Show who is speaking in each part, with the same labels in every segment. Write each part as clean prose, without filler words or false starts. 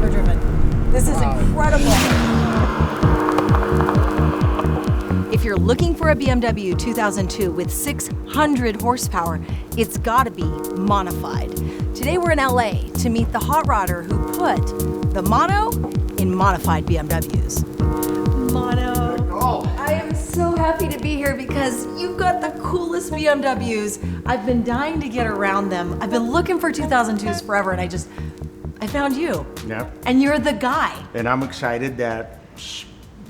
Speaker 1: ever driven. This is incredible. If you're looking for a BMW 2002 with 600 horsepower, it's gotta be modified. Today we're in LA to meet the hot rodder who put the mono in modified BMWs. Mono, I am so happy to be here because you've got the coolest BMWs. I've been dying to get around them. I've been looking for 2002s forever, and I found you.
Speaker 2: Yeah.
Speaker 1: And you're the guy.
Speaker 2: And I'm excited that,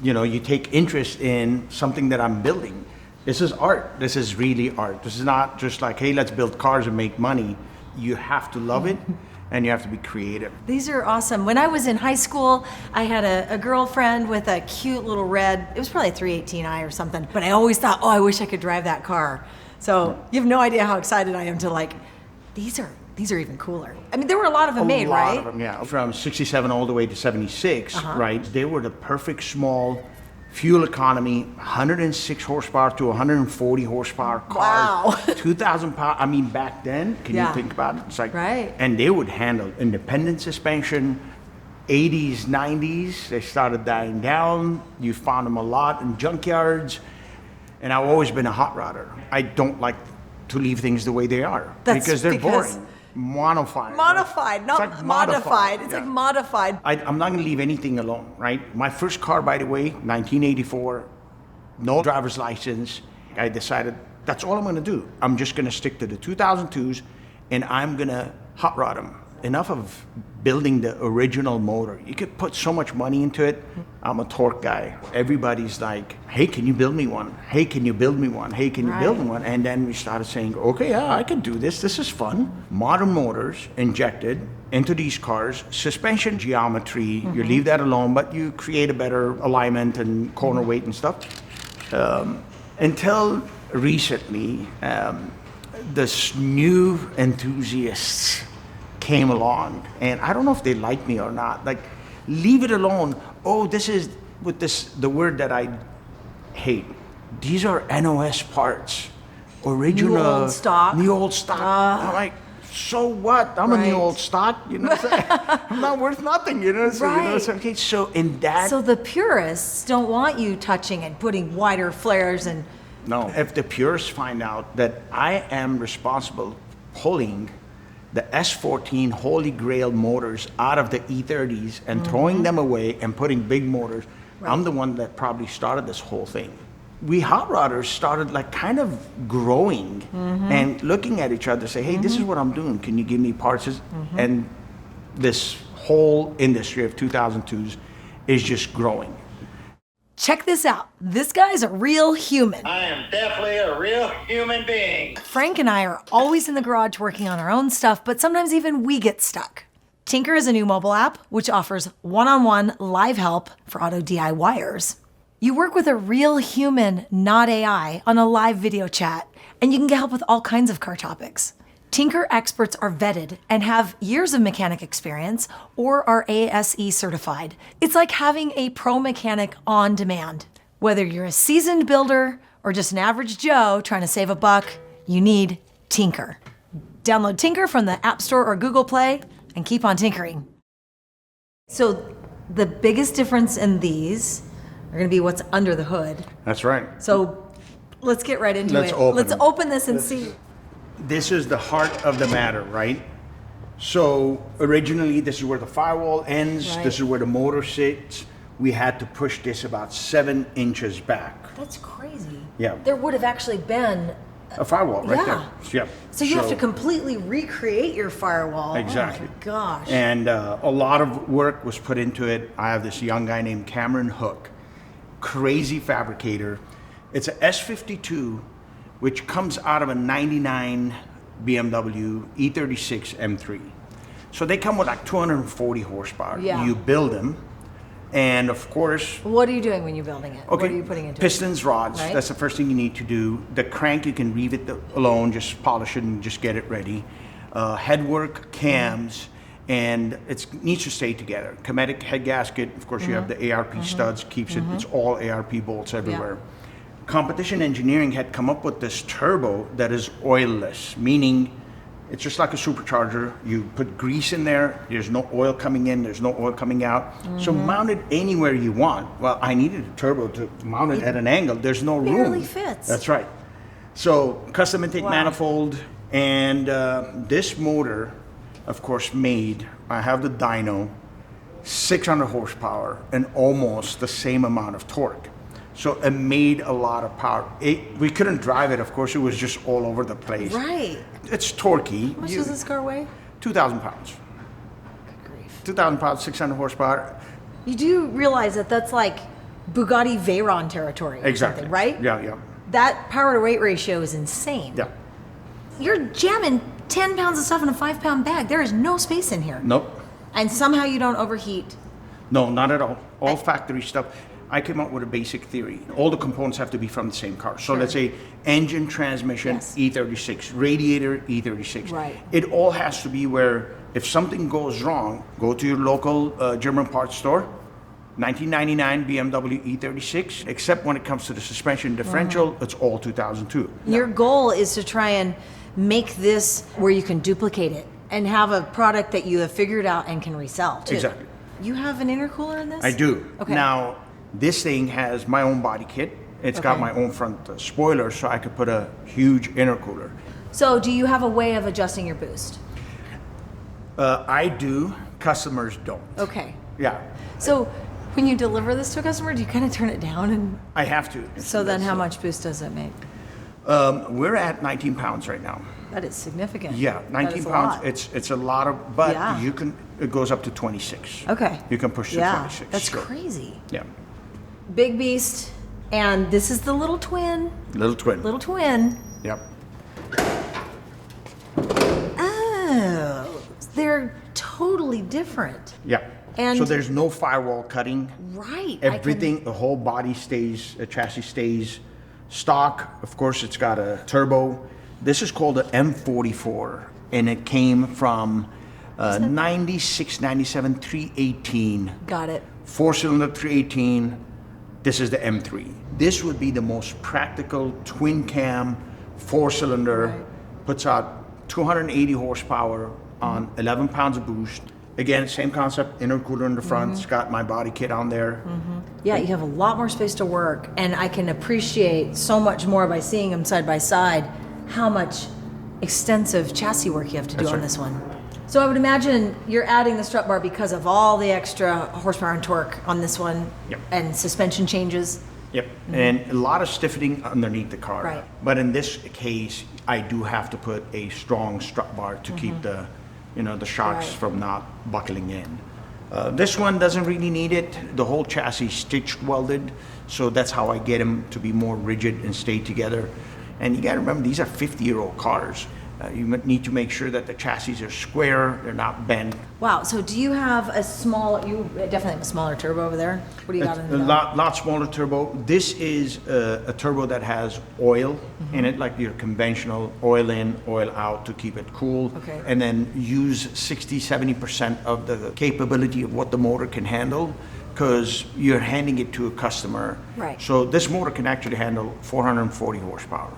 Speaker 2: you know, you take interest in something that I'm building. This is art. This is really art. This is not just like, hey, let's build cars and make money. You have to love it and you have to be creative.
Speaker 1: These are awesome. When I was in high school, I had a girlfriend with a cute little red, it was probably a 318i or something, but I always thought, oh, I wish I could drive that car. So you have no idea how excited I am to like, these are even cooler. I mean, there were a lot of them made, right?
Speaker 2: A lot of them, yeah. From 67 all the way to 76, right? They were the perfect small fuel economy, 106 horsepower to 140 horsepower car.
Speaker 1: Wow.
Speaker 2: 2,000 pounds. I mean, back then, can you think about it? It's like,
Speaker 1: right.
Speaker 2: And they would handle independent suspension. 80s, 90s, they started dying down. You found them a lot in junkyards. And I've always been a hot rodder. I don't like to leave things the way they are because they're boring. Modified.
Speaker 1: Modified, not like modified. It's like modified.
Speaker 2: I'm not gonna leave anything alone, right? My first car, by the way, 1984, no driver's license. I decided that's all I'm gonna do. I'm just gonna stick to the 2002s and I'm gonna hot rod them. Enough of building the original motor. You could put so much money into it. I'm a torque guy. Everybody's like, hey, can you build me one? Hey, can you build me one? Hey, can you build me one? And then we started saying, okay, yeah, I can do this. This is fun. Modern motors injected into these cars, suspension geometry, you leave that alone, but you create a better alignment and corner weight and stuff. Until recently, this new enthusiasts came along, and I don't know if they like me or not. Like, leave it alone. Oh, this is with this the word that I hate. These are NOS parts, original, new old stock. I'm like, so what? I'm a new old stock. You know, what I'm saying? I'm not worth nothing. You know, so, you know, so, okay. So in that,
Speaker 1: so the purists don't want you touching and putting wider flares and.
Speaker 2: No, if the purists find out that I am responsible pulling the S14 Holy Grail motors out of the E30s and throwing them away and putting big motors. I'm the one that probably started this whole thing. We hot rodders started like kind of growing and looking at each other, say, hey, this is what I'm doing. Can you give me parts? And this whole industry of 2002s is just growing.
Speaker 1: Check this out. This guy's a real human.
Speaker 3: I am definitely a real human being.
Speaker 1: Frank and I are always in the garage working on our own stuff, but sometimes even we get stuck. Tinker is a new mobile app which offers one-on-one live help for auto DIYers. You work with a real human, not AI, on a live video chat, and you can get help with all kinds of car topics. Tinker experts are vetted and have years of mechanic experience or are ASE certified. It's like having a pro mechanic on demand. Whether you're a seasoned builder or just an average Joe trying to save a buck, you need Tinker. Download Tinker from the App Store or Google Play and keep on tinkering. So the biggest difference in these are gonna be what's under the hood.
Speaker 2: That's right.
Speaker 1: So let's get right into it. Let's open this and see.
Speaker 2: This is the heart of the matter, right? So originally, this is where the firewall ends. This is where the motor sits. We had to push this about 7 inches back.
Speaker 1: That's crazy.
Speaker 2: Yeah.
Speaker 1: There would have actually been
Speaker 2: a firewall right there. Yeah.
Speaker 1: So you have to completely recreate your firewall.
Speaker 2: Exactly.
Speaker 1: Oh my gosh.
Speaker 2: And a lot of work was put into it. I have this young guy named Cameron Hook, crazy fabricator. It's a S52, which comes out of a 99 BMW E36 M3. So they come with like 240 horsepower.
Speaker 1: Yeah.
Speaker 2: You build them, and of course...
Speaker 1: What are you doing when you're building it?
Speaker 2: Okay,
Speaker 1: what are you putting into
Speaker 2: pistons,
Speaker 1: it?
Speaker 2: rods, that's the first thing you need to do. The crank, you can reeve it alone, just polish it and just get it ready. Headwork, cams, and it needs to stay together. Cometic head gasket, of course you have the ARP studs, keeps it, it's all ARP bolts everywhere. Competition Engineering had come up with this turbo that is oilless, meaning It's just like a supercharger. You put grease in there. There's no oil coming in. There's no oil coming out. So mount it anywhere you want. Well, I needed a turbo to mount it at an angle. There's no room.
Speaker 1: Barely fits.
Speaker 2: That's right. So custom intake
Speaker 1: Wow.
Speaker 2: manifold, and this motor, of course, made. I have the dyno, 600 horsepower, and almost the same amount of torque. So it made a lot of power. We couldn't drive it, of course. It was just all over the place.
Speaker 1: Right.
Speaker 2: It's torquey.
Speaker 1: How much does this car weigh?
Speaker 2: 2,000 pounds.
Speaker 1: Good grief.
Speaker 2: 2,000 pounds, 600 horsepower.
Speaker 1: You do realize that that's like Bugatti Veyron territory or
Speaker 2: Exactly.
Speaker 1: something, right?
Speaker 2: Yeah.
Speaker 1: That power to weight ratio is insane.
Speaker 2: Yeah.
Speaker 1: You're jamming 10 pounds of stuff in a 5-pound bag. There is no space in here.
Speaker 2: Nope.
Speaker 1: And somehow you don't overheat.
Speaker 2: No, not at all. All factory stuff. I came up with a basic theory. All the components have to be from the same car. So let's say engine, transmission,
Speaker 1: Yes.
Speaker 2: E36, radiator, E36.
Speaker 1: Right.
Speaker 2: It all has to be where if something goes wrong, go to your local German parts store, 1999 BMW E36, except when it comes to the suspension differential, it's all 2002.
Speaker 1: Your goal is to try and make this where you can duplicate it and have a product that you have figured out and can resell too.
Speaker 2: Exactly.
Speaker 1: You have an intercooler in this?
Speaker 2: I do.
Speaker 1: Okay.
Speaker 2: Now, this thing has my own body kit. It's got
Speaker 1: Okay.
Speaker 2: my own front spoiler, so I could put a huge intercooler.
Speaker 1: So do you have a way of adjusting your boost?
Speaker 2: I do. Customers don't.
Speaker 1: Okay.
Speaker 2: Yeah,
Speaker 1: So when you deliver this to a customer, do you kind of turn it down? And
Speaker 2: I have to.
Speaker 1: so then how much boost does it make?
Speaker 2: We're at 19 pounds right now.
Speaker 1: That is significant.
Speaker 2: Yeah,
Speaker 1: That
Speaker 2: 19
Speaker 1: is a
Speaker 2: pounds.
Speaker 1: lot.
Speaker 2: It's a lot of, but
Speaker 1: Yeah.
Speaker 2: you can. It goes up to 26.
Speaker 1: Okay.
Speaker 2: You can push to
Speaker 1: Yeah,
Speaker 2: 26.
Speaker 1: that's
Speaker 2: sure.
Speaker 1: crazy.
Speaker 2: Yeah,
Speaker 1: Big beast, and this is the little twin.
Speaker 2: little twin.
Speaker 1: Little twin.
Speaker 2: Yep.
Speaker 1: Oh, they're totally different.
Speaker 2: Yep.
Speaker 1: And-
Speaker 2: so there's no firewall cutting.
Speaker 1: Right.
Speaker 2: Everything, the whole body stays, the chassis stays stock. Of course, it's got a turbo. This is called the M44, and it came from 96, 97, 318.
Speaker 1: Got it.
Speaker 2: 4-cylinder 318. This is the M3. This would be the most practical twin cam 4-cylinder.
Speaker 1: Right.
Speaker 2: Puts out 280 horsepower on 11 pounds of boost. Again, same concept, intercooler in the front. It's got my body kit on there.
Speaker 1: Yeah, you have a lot more space to work, and I can appreciate so much more by seeing them side by side how much extensive chassis work you have to do
Speaker 2: That's
Speaker 1: on
Speaker 2: right.
Speaker 1: this one. So I would imagine you're adding the strut bar because of all the extra horsepower and torque on this one,
Speaker 2: Yep.
Speaker 1: and suspension changes.
Speaker 2: Yep, and a lot of stiffening underneath the car.
Speaker 1: Right.
Speaker 2: But in this case, I do have to put a strong strut bar to keep the, the shocks
Speaker 1: Right.
Speaker 2: from not buckling in. This one doesn't really need it. The whole chassis stitched welded, so that's how I get them to be more rigid and stay together. And you got to remember, these are 50-year-old cars. You need to make sure that the chassis are square, they're not bent.
Speaker 1: Wow. So do you have a small? You definitely have a smaller turbo over there. What do you got in
Speaker 2: A
Speaker 1: the
Speaker 2: lot smaller turbo. This is a turbo that has oil in it, like your conventional oil in, oil out to keep it cool.
Speaker 1: Okay.
Speaker 2: And then use 60-70% of the capability of what the motor can handle, because you're handing it to a customer.
Speaker 1: Right.
Speaker 2: So this motor can actually handle 440 horsepower.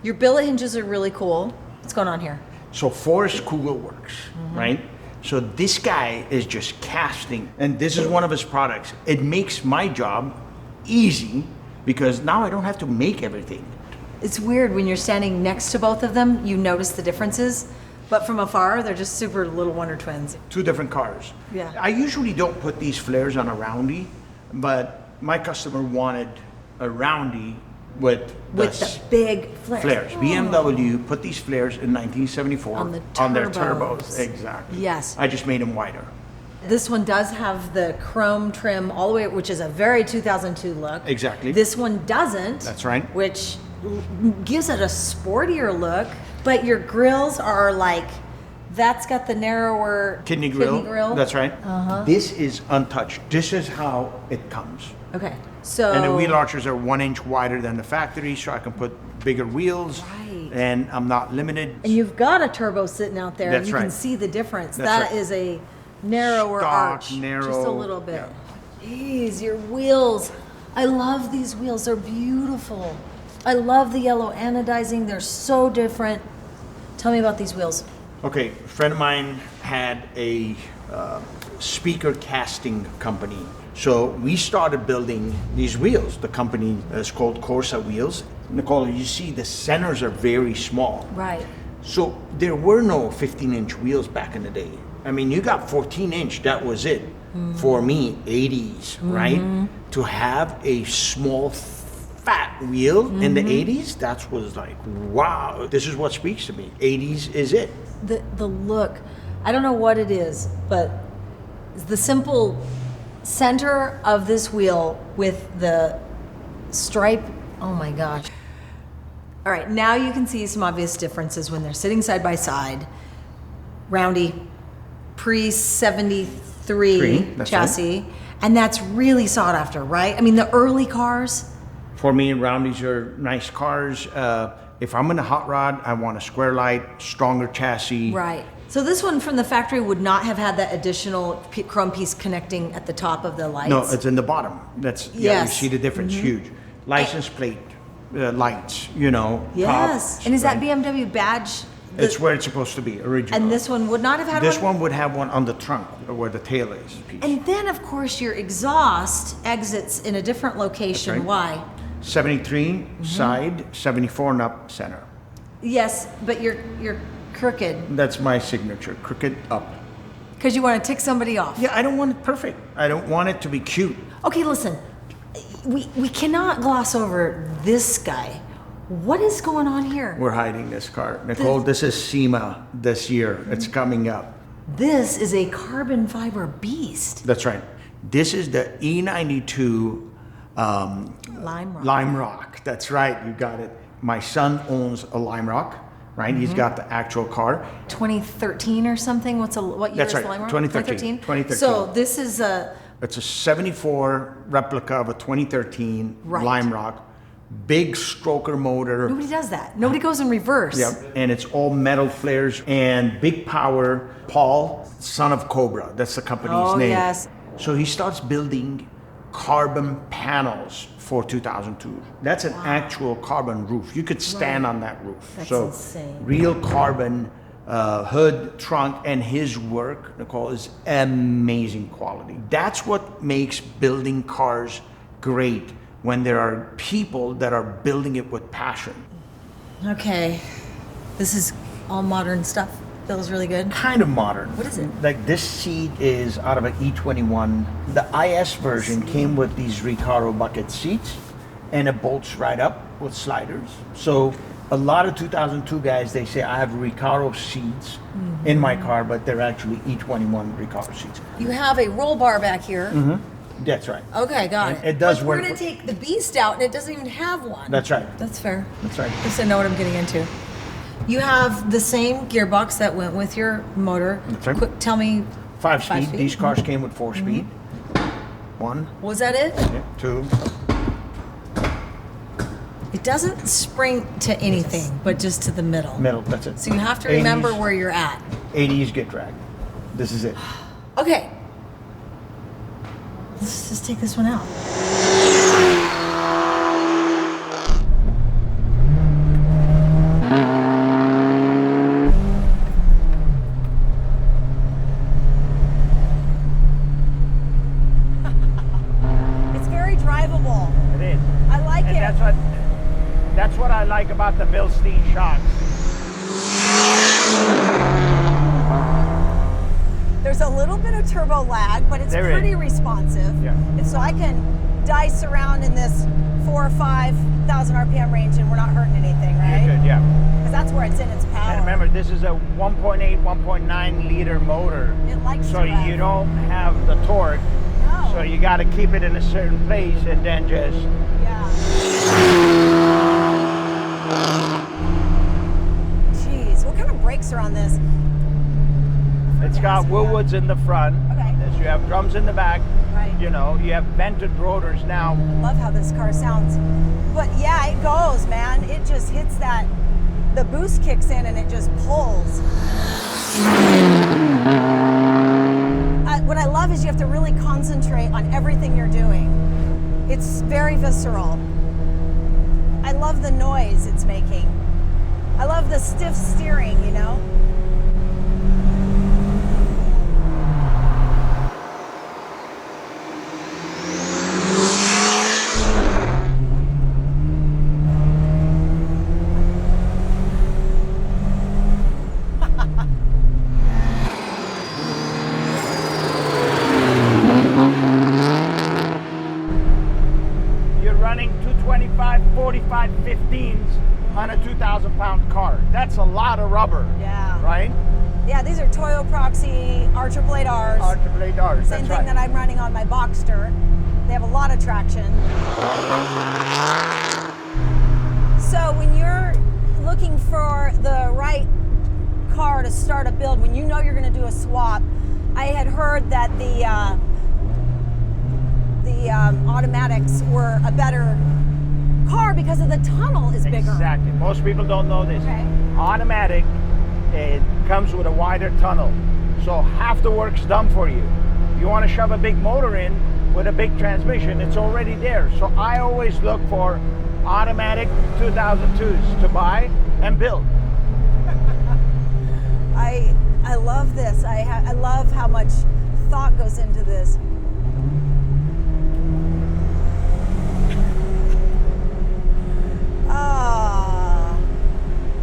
Speaker 1: Your billet hinges are really cool. What's going on here?
Speaker 2: So Forrest Kugel works, right? So this guy is just casting, and this is one of his products. It makes my job easy because now I don't have to make everything.
Speaker 1: It's weird when you're standing next to both of them, you notice the differences, but from afar, they're just super little Wonder Twins.
Speaker 2: Two different cars.
Speaker 1: Yeah.
Speaker 2: I usually don't put these flares on a roundy, but my customer wanted a roundy with
Speaker 1: The big flares.
Speaker 2: flares. BMW put these flares in 1974
Speaker 1: On the
Speaker 2: their
Speaker 1: turbos.
Speaker 2: turbos. Exactly.
Speaker 1: Yes.
Speaker 2: I just made them wider.
Speaker 1: This one does have the chrome trim all the way, which is a very 2002 look.
Speaker 2: Exactly.
Speaker 1: This one doesn't.
Speaker 2: That's right.
Speaker 1: Which gives it a sportier look, but your grills are like, that's got the narrower
Speaker 2: Kidney grill. That's right. This is untouched. This is how it comes.
Speaker 1: Okay, so.
Speaker 2: And the wheel arches are 1 inch wider than the factory, so I can put bigger wheels.
Speaker 1: Right.
Speaker 2: And I'm not limited.
Speaker 1: And you've got a turbo sitting out there.
Speaker 2: That's
Speaker 1: You can
Speaker 2: right.
Speaker 1: see the difference.
Speaker 2: That's
Speaker 1: That
Speaker 2: right.
Speaker 1: is a narrower
Speaker 2: Stock,
Speaker 1: arch.
Speaker 2: narrow,
Speaker 1: Just a little bit.
Speaker 2: yeah.
Speaker 1: Jeez, your wheels. I love these wheels. They're beautiful. I love the yellow anodizing. They're so different. Tell me about these wheels.
Speaker 2: Okay, a friend of mine had a speaker casting company. So we started building these wheels. The company is called Corsa Wheels. Nicole, you see the centers are very small.
Speaker 1: Right.
Speaker 2: So there were no 15-inch wheels back in the day. I mean, you got 14-inch, that was it. For me, 80s, right? To have a small, fat wheel in the 80s, that was like, wow, this is what speaks to me. 80s is it.
Speaker 1: The look, I don't know what it is, but the simple center of this wheel with the stripe, oh my gosh. All right, now you can see some obvious differences when they're sitting side by side. Roundy, pre-73 chassis, and that's really sought after, right? I mean, the early cars.
Speaker 2: For me, Roundies are nice cars. If I'm in a hot rod, I want a square light, stronger chassis.
Speaker 1: Right. So this one from the factory would not have had that additional chrome piece connecting at the top of the lights?
Speaker 2: No, it's in the bottom. That's, yeah,
Speaker 1: Yes.
Speaker 2: you see the difference, huge. License plate, lights, you know.
Speaker 1: Yes.
Speaker 2: top,
Speaker 1: And is that
Speaker 2: right?
Speaker 1: BMW badge?
Speaker 2: It's where it's supposed to be, original.
Speaker 1: And this one would not have had
Speaker 2: This one would have one on the trunk, where the tail is. Piece.
Speaker 1: And then, of course, your exhaust exits in a different location.
Speaker 2: That's
Speaker 1: Why?
Speaker 2: 73 side, 74 and up center.
Speaker 1: Yes, but you're crooked
Speaker 2: That's my signature, crooked up.
Speaker 1: because you want to tick somebody off.
Speaker 2: Yeah, I don't want it perfect. I don't want it to be cute.
Speaker 1: Okay, listen. We cannot gloss over this guy. What is going on here?
Speaker 2: We're hiding this car. Nicole, this is SEMA this year. It's coming up.
Speaker 1: This is a carbon fiber beast.
Speaker 2: That's right. This is the E92
Speaker 1: Lime Rock.
Speaker 2: Lime Rock. That's right. You got it. My son owns a Lime Rock, right? He's got the actual car.
Speaker 1: 2013 or something? What year
Speaker 2: That's
Speaker 1: is
Speaker 2: right,
Speaker 1: the Lime Rock?
Speaker 2: 2013. 2013.
Speaker 1: So this is a
Speaker 2: It's a 74 replica of a 2013
Speaker 1: Right.
Speaker 2: Lime Rock. Big stroker motor.
Speaker 1: nobody does that. Nobody goes in reverse.
Speaker 2: Yep. And it's all metal flares and big power. Paul, son of Cobra. That's the company's
Speaker 1: Oh,
Speaker 2: name.
Speaker 1: yes.
Speaker 2: So he starts building carbon panels for 2002. That's an actual carbon roof. You could stand on that roof.
Speaker 1: That's
Speaker 2: so
Speaker 1: insane.
Speaker 2: real carbon hood, trunk, and his work, Nicole, is amazing quality. That's what makes building cars great, when there are people that are building it with passion.
Speaker 1: Okay. This is all modern stuff. Feels really good.
Speaker 2: Kind of modern.
Speaker 1: What is it?
Speaker 2: Like this seat is out of an E21. The IS version came with these Recaro bucket seats, and it bolts right up with sliders. So a lot of 2002 guys, they say I have Recaro seats in my car, but they're actually E21 Recaro seats.
Speaker 1: You have a roll bar back here.
Speaker 2: That's right.
Speaker 1: Okay, got
Speaker 2: And
Speaker 1: it.
Speaker 2: it does
Speaker 1: But
Speaker 2: work.
Speaker 1: We're gonna take the beast out, and it doesn't even have one.
Speaker 2: That's right.
Speaker 1: That's fair.
Speaker 2: That's right.
Speaker 1: At least I know what I'm getting into. You have the same gearbox that went with your motor.
Speaker 2: That's right.
Speaker 1: Quick, tell me,
Speaker 2: 5-speed. These cars came with 4-speed. One,
Speaker 1: was that it?
Speaker 2: yeah, two.
Speaker 1: It doesn't spring to anything, but just to the middle.
Speaker 2: Middle, that's it.
Speaker 1: So you have to remember
Speaker 2: 80s.
Speaker 1: where you're at.
Speaker 2: 80s get dragged. This is it.
Speaker 1: Okay. Let's just take this one out. It's very drivable.
Speaker 2: It is.
Speaker 1: I like
Speaker 2: And
Speaker 1: it.
Speaker 2: that's what I like about the Bilstein shocks.
Speaker 1: There's a little bit of turbo lag, but it's
Speaker 2: There is.
Speaker 1: pretty responsive.
Speaker 2: Yeah.
Speaker 1: And so I can dice around in this 4,000 or 5,000 RPM range and we're not hurting anything, right?
Speaker 2: Good, yeah.
Speaker 1: Because that's where it's in its power.
Speaker 2: And remember, this is a 1.8, 1.9 liter motor.
Speaker 1: It likes
Speaker 2: So
Speaker 1: to rev.
Speaker 2: you don't have the torque.
Speaker 1: No.
Speaker 2: So you got to keep it in a certain place and then just.
Speaker 1: Yeah. Jeez, what kind of brakes are on this?
Speaker 2: It's got Woolwoods in the front.
Speaker 1: Okay.
Speaker 2: So you have drums in the back.
Speaker 1: Right.
Speaker 2: You know, you have vented rotors now.
Speaker 1: Love how this car sounds. But yeah, it goes, man. It just hits that, the boost kicks in and it just pulls. What I love is you have to really concentrate on everything you're doing. It's very visceral. I love the noise it's making.
Speaker 4: I love the stiff steering, you know?
Speaker 2: You're running 225, 45, 15s on a 2,000-pound car. That's a lot of rubber.
Speaker 4: Yeah.
Speaker 2: Right?
Speaker 4: Yeah, these are Toyo Proxy R888Rs.
Speaker 2: R888Rs.
Speaker 4: Same thing that I'm running on my Boxster. They have a lot of traction. So when you're looking for the right car to start a build, when you know you're going to do a swap, I had heard that the automatics were a better car because of the tunnel is bigger.
Speaker 2: Exactly. Most people don't know this.
Speaker 4: Okay.
Speaker 2: Automatic, it comes with a wider tunnel. So half the work's done for you. You want to shove a big motor in with a big transmission, it's already there. So I always look for automatic 2002s to buy and build.
Speaker 4: I love this. I love how much thought goes into this. Ah,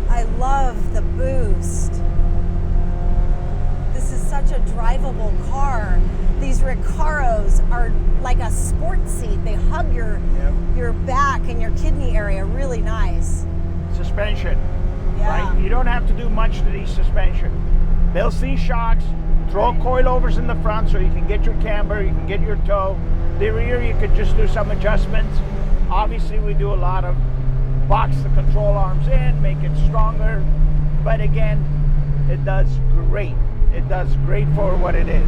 Speaker 4: I love the boost. This is such a drivable car. These Recaros are like a sports seat. They hug your back and your kidney area really nice.
Speaker 2: Suspension,
Speaker 4: Yeah.
Speaker 2: right? You don't have to do much to these suspension. They'll see shocks, throw coilovers in the front so you can get your camber, you can get your toe. The rear, you could just do some adjustments. Obviously, we do a lot of box the control arms in, make it stronger. But again, it does great. It does great for what it is.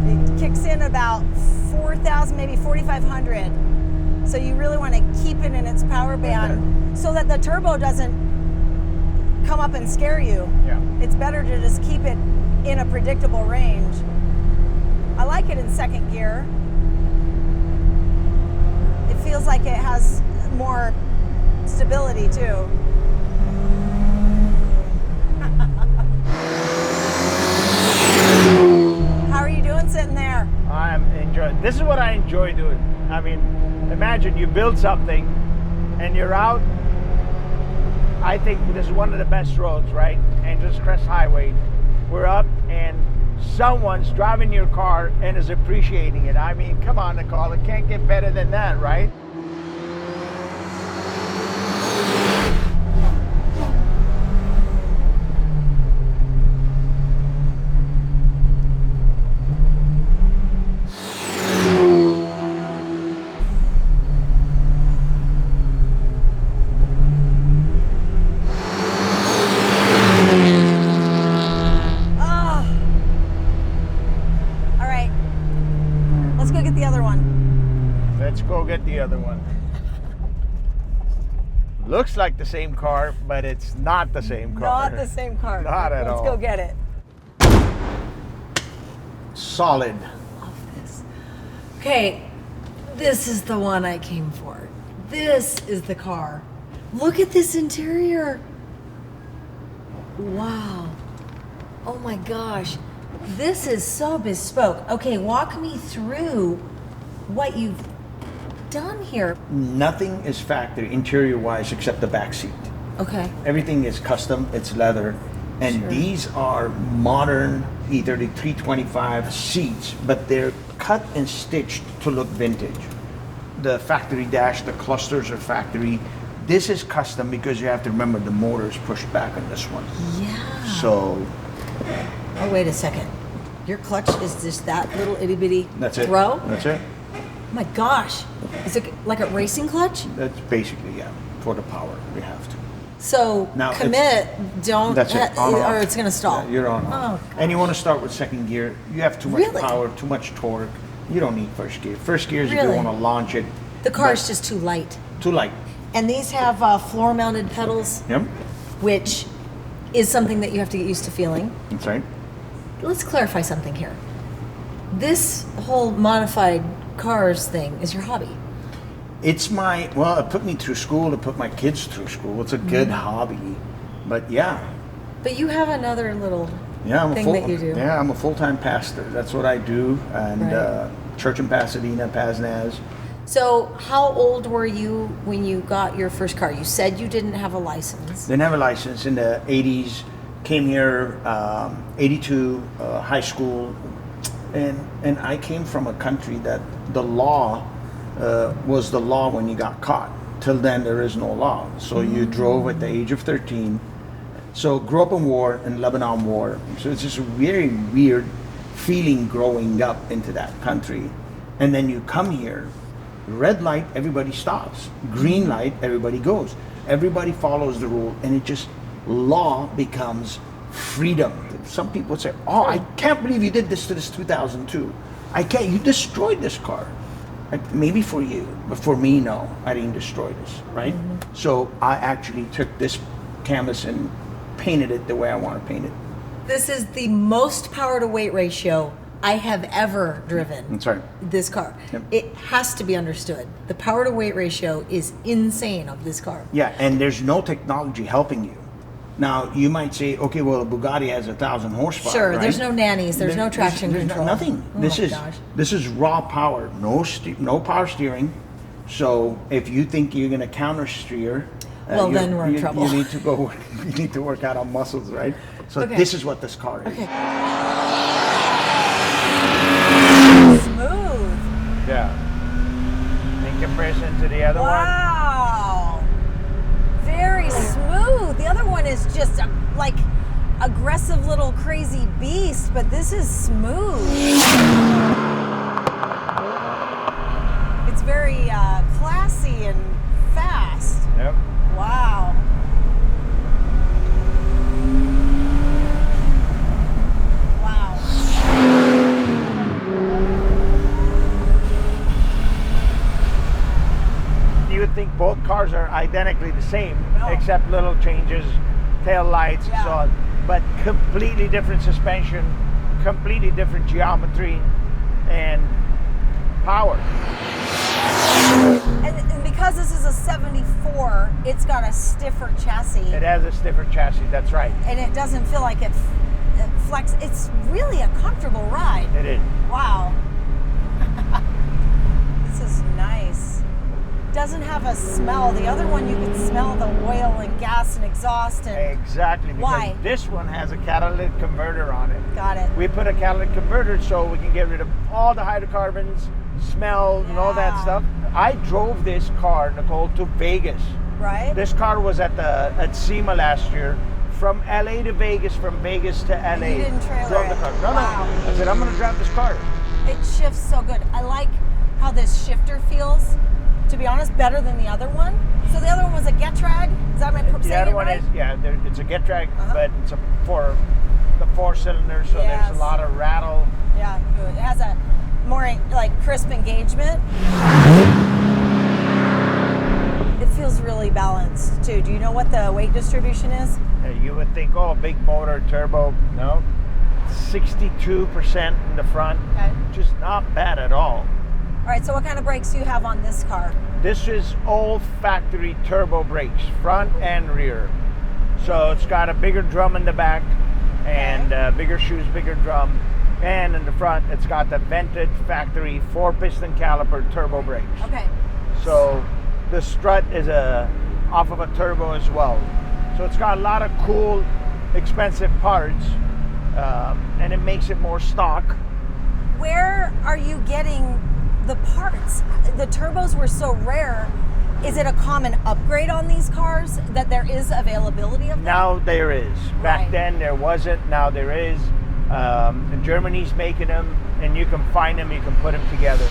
Speaker 4: It kicks in about 4,000, maybe 4,500. So you really want to keep it in its power band so that the turbo doesn't come up and scare you.
Speaker 2: Yeah.
Speaker 4: It's better to just keep it in a predictable range. I like it in second gear. It feels like it has more stability too. How are you doing sitting there?
Speaker 2: I'm enjoying. This is what I enjoy doing. I mean, imagine you build something and you're out. I think this is one of the best roads, right? Angeles Crest Highway. We're up and someone's driving your car and is appreciating it. I mean, come on, Nicole, it can't get better than that, right? Let's go get the other one. Looks like the same car, but it's not the same car.
Speaker 4: Not the same car.
Speaker 2: Not at all.
Speaker 4: Let's go get it.
Speaker 2: Solid.
Speaker 1: Okay, this is the one I came for. This is the car. Look at this interior. Wow. Oh my gosh. This is so bespoke. Okay, walk me through what you've done here.
Speaker 2: Nothing is factory interior-wise except the back seat.
Speaker 1: Okay.
Speaker 2: Everything is custom, it's leather. And
Speaker 1: Sure.
Speaker 2: these are modern E30 325 seats, but they're cut and stitched to look vintage. The factory dash, the clusters are factory. This is custom because you have to remember the motor is pushed back on this one.
Speaker 1: Yeah.
Speaker 2: So
Speaker 1: Oh, wait a second. Your clutch is just that little itty bitty
Speaker 2: that's it.
Speaker 1: throw?
Speaker 2: That's it.
Speaker 1: Oh my gosh. Is it like a racing clutch?
Speaker 2: That's basically, yeah, for the power, we have to.
Speaker 1: So
Speaker 2: Now,
Speaker 1: commit, don't,
Speaker 2: That's it. On
Speaker 1: or
Speaker 2: off.
Speaker 1: it's gonna stall.
Speaker 2: Yeah, you're on.
Speaker 1: Oh,
Speaker 2: And you want to start with second gear. You have too much
Speaker 1: Really?
Speaker 2: power, too much torque. You don't need first gear. First gear is if you
Speaker 1: Really?
Speaker 2: want to launch it.
Speaker 1: The car is
Speaker 2: but
Speaker 1: just too light.
Speaker 2: too light.
Speaker 1: And these have floor-mounted pedals,
Speaker 2: Yep,
Speaker 1: which is something that you have to get used to feeling.
Speaker 2: that's right.
Speaker 1: Let's clarify something here. This whole modified cars thing is your hobby.
Speaker 2: It's well, it put me through school, it put my kids through school. It's a good hobby. But yeah.
Speaker 1: But you have another little
Speaker 2: Yeah,
Speaker 1: thing that you do.
Speaker 2: Yeah, I'm a full-time pastor. That's what I do. And
Speaker 1: Right.
Speaker 2: church in Pasadena, Paznaz.
Speaker 1: So how old were you when you got your first car? You said you didn't have a license.
Speaker 2: Didn't have a license in the 80s. Came here, 82, high school. And I came from a country that the law was the law when you got caught. Till then, there is no law. So you drove at the age of 13. So grew up in war, in Lebanon war. So it's just a very weird feeling growing up into that country. And then you come here, red light, everybody stops. Green light, everybody goes. Everybody follows the rule, and it just, law becomes freedom. Some people would say, oh, I can't believe you did this to this 2002. I can't, you destroyed this car. Like, maybe for you, but for me, no, I didn't destroy this, right? So I actually took this canvas and painted it the way I want to paint it.
Speaker 1: This is the most power to weight ratio I have ever driven.
Speaker 2: That's right.
Speaker 1: This car.
Speaker 2: Yep.
Speaker 1: It has to be understood. The power to weight ratio is insane of this car.
Speaker 2: Yeah, and there's no technology helping you. Now, you might say, okay, well, the Bugatti has 1,000 horsepower,
Speaker 1: Sure,
Speaker 2: right?
Speaker 1: there's no nannies, there's no traction
Speaker 2: there's
Speaker 1: control.
Speaker 2: nothing.
Speaker 1: Oh
Speaker 2: This
Speaker 1: my
Speaker 2: is
Speaker 1: gosh.
Speaker 2: this is raw power, no power steering. So if you think you're going to counter steer,
Speaker 1: Well, then we're in trouble.
Speaker 2: You need to go. You need to work out on muscles, right? So
Speaker 1: Okay.
Speaker 2: this is what this car is.
Speaker 1: Okay.
Speaker 4: Smooth.
Speaker 2: Yeah. In comparison to the other one.
Speaker 4: Wow. Very smooth. The other one is just a, like aggressive little crazy beast, but this is smooth. It's very classy and fast.
Speaker 2: Yep.
Speaker 4: Wow. Wow.
Speaker 2: You would think both cars are identically the same,
Speaker 4: No.
Speaker 2: except little changes, tail lights and so
Speaker 4: Yeah.
Speaker 2: on. But completely different suspension, completely different geometry, and power.
Speaker 4: And because this is a 74, it's got a stiffer chassis.
Speaker 2: It has a stiffer chassis, that's right.
Speaker 4: And it doesn't feel like it flex. It's really a comfortable ride.
Speaker 2: It is.
Speaker 4: Wow. This is nice. Doesn't have a smell. The other one, you could smell the oil and gas and exhaust and
Speaker 2: Exactly. Because
Speaker 4: Why?
Speaker 2: this one has a catalytic converter on it.
Speaker 4: got it.
Speaker 2: We put a catalytic converter so we can get rid of all the hydrocarbons, smell, and all that
Speaker 4: Yeah.
Speaker 2: stuff. I drove this car, Nicole, to Vegas.
Speaker 4: Right?
Speaker 2: This car was at SEMA last year, from LA to Vegas, from Vegas to LA.
Speaker 4: you didn't trailer
Speaker 2: Drove the
Speaker 4: it.
Speaker 2: car. No,
Speaker 4: Wow.
Speaker 2: no. I said, I'm going to drive this car.
Speaker 4: It shifts so good. I like how this shifter feels, to be honest, better than the other one. So the other one was a Getrag. Is that my
Speaker 2: The
Speaker 4: saying
Speaker 2: other
Speaker 4: it
Speaker 2: one
Speaker 4: right?
Speaker 2: is, yeah, it's a Getrag,
Speaker 4: Uh-huh.
Speaker 2: but it's for the 4-cylinder, so
Speaker 4: Yes.
Speaker 2: there's a lot of rattle.
Speaker 4: Yeah, good. It has a more like crisp engagement. It feels really balanced too. Do you know what the weight distribution is?
Speaker 2: You would think, oh, big motor, turbo. No, 62% in the front,
Speaker 4: Okay.
Speaker 2: which is not bad at all.
Speaker 4: All right, so what kind of brakes do you have on this car?
Speaker 2: This is old factory turbo brakes, front and rear. So it's got a bigger drum in the back and bigger shoes, bigger drum. And in the front, it's got the vented factory 4-piston caliper turbo brakes.
Speaker 4: Okay.
Speaker 2: So the strut is off of a turbo as well. So it's got a lot of cool, expensive parts, and it makes it more stock.
Speaker 4: Where are you getting the parts? The turbos were so rare. Is it a common upgrade on these cars that there is availability of them?
Speaker 2: Now there is. Back
Speaker 4: Right.
Speaker 2: then there wasn't. Now there is. And Germany's making them, and you can find them. You can put them together.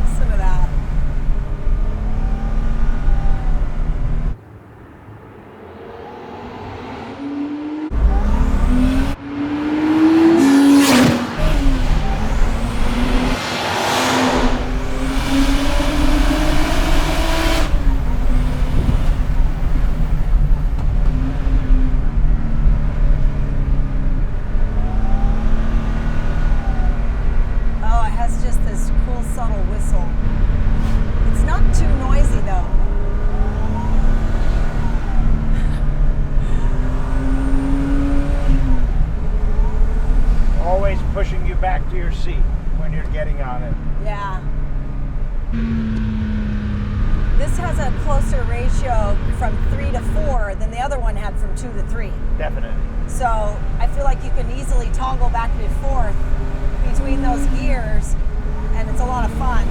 Speaker 4: Listen to that.
Speaker 5: back to your seat when you're getting on it.
Speaker 4: Yeah. This has a closer ratio from 3 to 4 than the other one had from 2 to 3.
Speaker 5: Definitely.
Speaker 4: So I feel like you can easily toggle back and forth between those gears, and it's a lot of fun.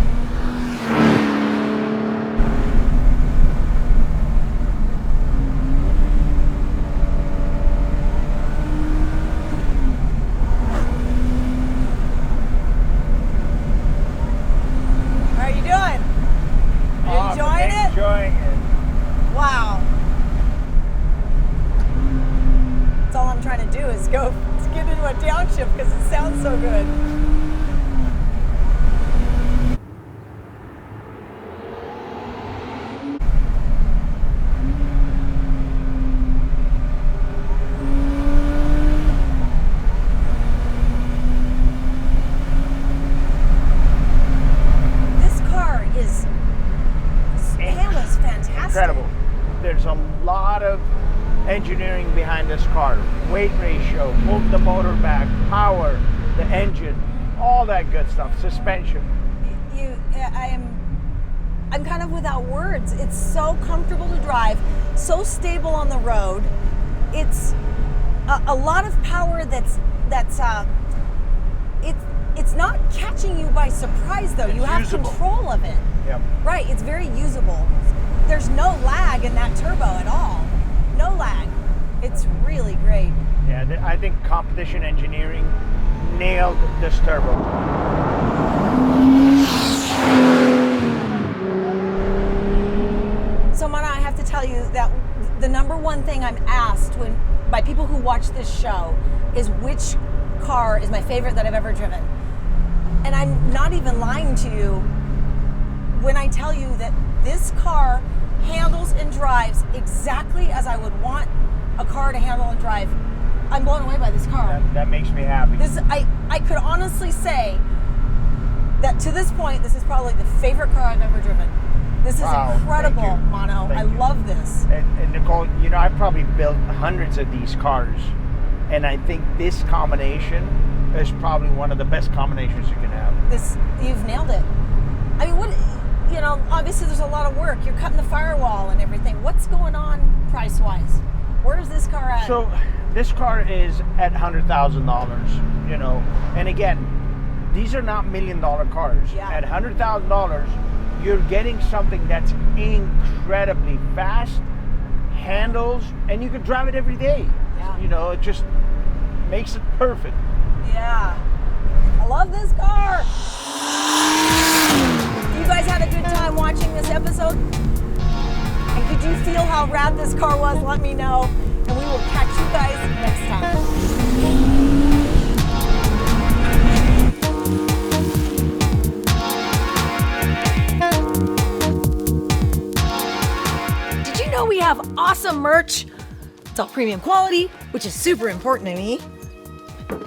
Speaker 4: How are you doing? Are you enjoying it?
Speaker 5: Enjoying it.
Speaker 4: Wow. That's all I'm trying to do is get into a downshift because it sounds so good. This car handles fantastic.
Speaker 5: Incredible. There's a lot of engineering behind this car. Weight ratio, move the motor back, power, the engine, all that good stuff. Suspension.
Speaker 4: I'm kind of without words. It's so comfortable to drive, so stable on the road. It's a lot of power it's not catching you by surprise though. You have
Speaker 5: usable.
Speaker 4: control of it.
Speaker 5: Yep.
Speaker 4: Right, it's very usable. There's no lag in that turbo at all. No lag. It's really great.
Speaker 5: Yeah, I think competition engineering nailed this turbo.
Speaker 4: So Mana, I have to tell you that the number one thing I'm asked by people who watch this show is which car is my favorite that I've ever driven. And I'm not even lying to you when I tell you that this car handles and drives exactly as I would want a car to handle and drive. I'm blown away by this car.
Speaker 5: That makes me happy.
Speaker 4: I could honestly say that to this point, this is probably the favorite car I've ever driven. This is
Speaker 5: Wow,
Speaker 4: incredible,
Speaker 5: thank you.
Speaker 4: Mono.
Speaker 5: Thank
Speaker 4: I
Speaker 5: you.
Speaker 4: love this.
Speaker 5: And Nicole, you know, I've probably built hundreds of these cars, and I think this combination is probably one of the best combinations you can have.
Speaker 4: You've nailed it. I mean, obviously there's a lot of work. You're cutting the firewall and everything. What's going on price-wise? Where's this car at?
Speaker 5: So this car is at $100,000, you know, and again, these are not $1 million cars.
Speaker 4: Yeah.
Speaker 5: At $100,000, you're getting something that's incredibly fast, handles, and you can drive it every day.
Speaker 4: Yeah.
Speaker 5: You know, it just makes it perfect.
Speaker 4: Yeah. I love this car. You guys had a good time watching this episode? And could you feel how rad this car was? Let me know. And we will catch you guys next time.
Speaker 1: Did you know we have awesome merch? It's all premium quality, which is super important to me.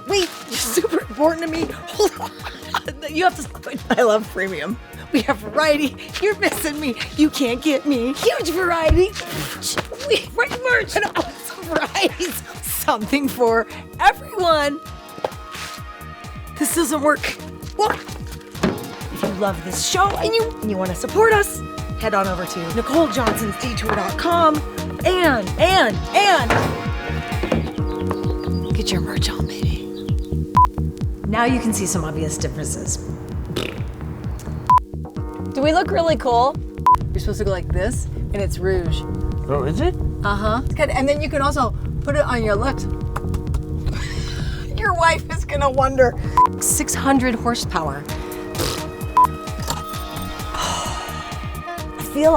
Speaker 1: Wait, it's super important to me. Hold on. You have to stop. I love premium. We have variety. You're missing me. You can't get me. Huge variety. Right merch and awesome varieties. Something for everyone. This doesn't work. Whoa. If you love this show and you want to support us, head on over to NicoleJohnsonsDetour.com and get your merch on, baby. Now you can see some obvious differences.
Speaker 4: Do we look really cool? You're supposed to go like this, and it's rouge.
Speaker 5: Oh, is it?
Speaker 4: Uh-huh. It's good. And then you can also put it on your lips. Your wife is gonna wonder.
Speaker 1: 600 horsepower.
Speaker 4: I feel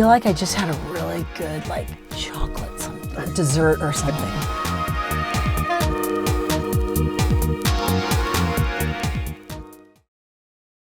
Speaker 4: like I just had a really good chocolate dessert or something.